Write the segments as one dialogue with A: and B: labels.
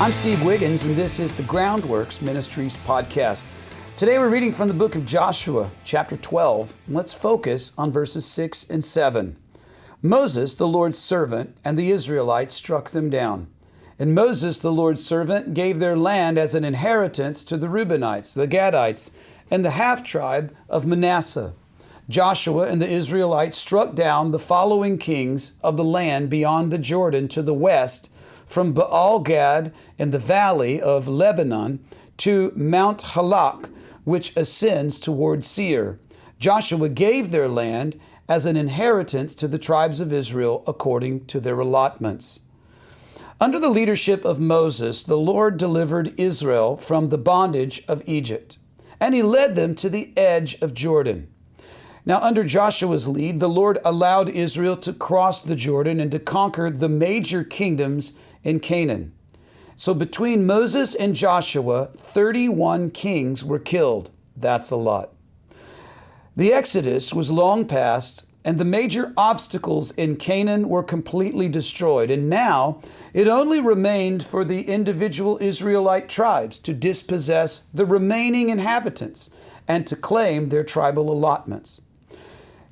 A: I'm Steve Wiggins, and this is the Groundworks Ministries podcast. Today we're reading from the book of Joshua, chapter 12. Let's focus on verses 6 and 7. Moses, the Lord's servant, and the Israelites struck them down. And Moses, the Lord's servant, gave their land as an inheritance to the Reubenites, the Gadites, and the half-tribe of Manasseh. Joshua and the Israelites struck down the following kings of the land beyond the Jordan to the west, from Baal-Gad in the valley of Lebanon to Mount Halak, which ascends toward Seir. Joshua gave their land as an inheritance to the tribes of Israel according to their allotments. Under the leadership of Moses, the Lord delivered Israel from the bondage of Egypt, and he led them to the edge of Jordan. Now, under Joshua's lead, the Lord allowed Israel to cross the Jordan and to conquer the major kingdoms in Canaan. So between Moses and Joshua, 31 kings were killed. That's a lot. The Exodus was long past, and the major obstacles in Canaan were completely destroyed. And now it only remained for the individual Israelite tribes to dispossess the remaining inhabitants and to claim their tribal allotments.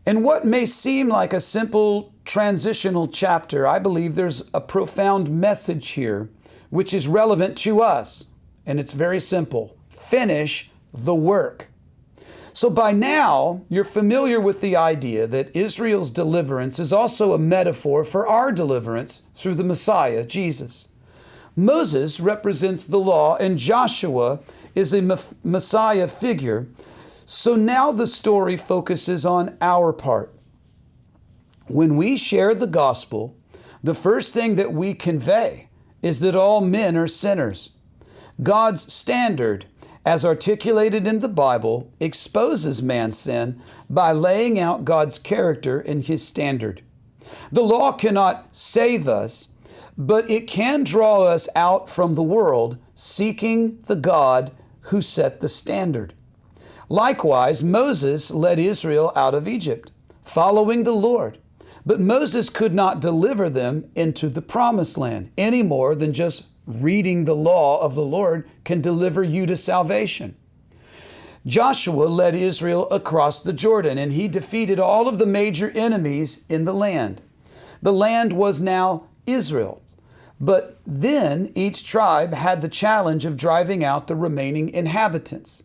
A: In what may seem like a simple transitional chapter, I believe there's a profound message here which is relevant to us, and it's very simple. Finish the work. So by now, you're familiar with the idea that Israel's deliverance is also a metaphor for our deliverance through the Messiah, Jesus. Moses represents the law, and Joshua is a Messiah figure. So now the story focuses on our part. When we share the gospel, the first thing that we convey is that all men are sinners. God's standard, as articulated in the Bible, exposes man's sin by laying out God's character and his standard. The law cannot save us, but it can draw us out from the world, seeking the God who set the standard. Likewise, Moses led Israel out of Egypt, following the Lord. But Moses could not deliver them into the promised land any more than just reading the law of the Lord can deliver you to salvation. Joshua led Israel across the Jordan, and he defeated all of the major enemies in the land. The land was now Israel's. But then each tribe had the challenge of driving out the remaining inhabitants.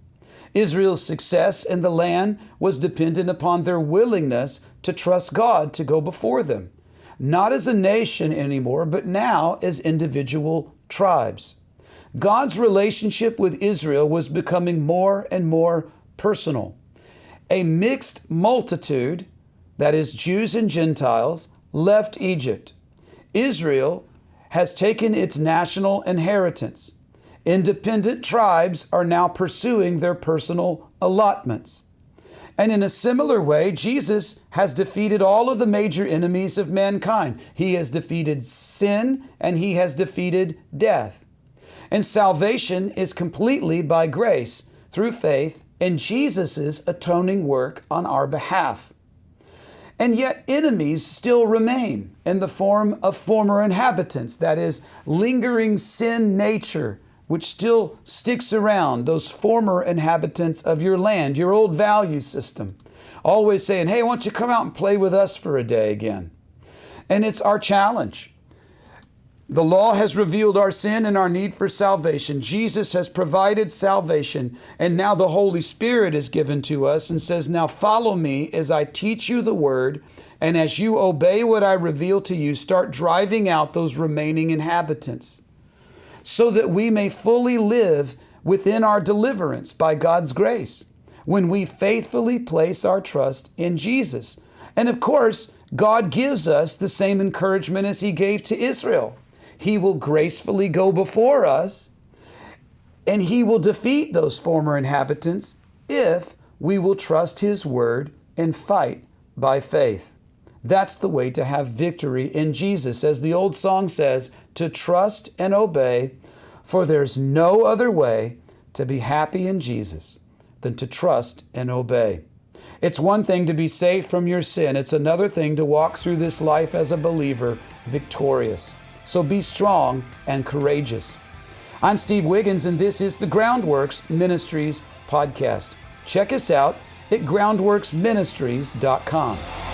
A: Israel's success in the land was dependent upon their willingness to trust God to go before them, not as a nation anymore, but now as individual tribes. God's relationship with Israel was becoming more and more personal. A mixed multitude, that is Jews and Gentiles, left Egypt. Israel has taken its national inheritance. Independent tribes are now pursuing their personal allotments. And in a similar way, Jesus has defeated all of the major enemies of mankind. He has defeated sin and he has defeated death. And salvation is completely by grace through faith in Jesus' atoning work on our behalf. And yet enemies still remain in the form of former inhabitants, that is, lingering sin nature, which still sticks around, those former inhabitants of your land, your old value system, always saying, hey, why don't you come out and play with us for a day again? And it's our challenge. The law has revealed our sin and our need for salvation. Jesus has provided salvation, and now the Holy Spirit is given to us and says, now follow me as I teach you the word, and as you obey what I reveal to you, start driving out those remaining inhabitants, so that we may fully live within our deliverance by God's grace when we faithfully place our trust in Jesus. And of course, God gives us the same encouragement as he gave to Israel. He will gracefully go before us, and he will defeat those former inhabitants if we will trust his word and fight by faith. That's the way to have victory in Jesus. As the old song says, to trust and obey, for there's no other way to be happy in Jesus than to trust and obey. It's one thing to be saved from your sin. It's another thing to walk through this life as a believer victorious. So be strong and courageous. I'm Steve Wiggins, and this is the Groundworks Ministries podcast. Check us out at groundworksministries.com.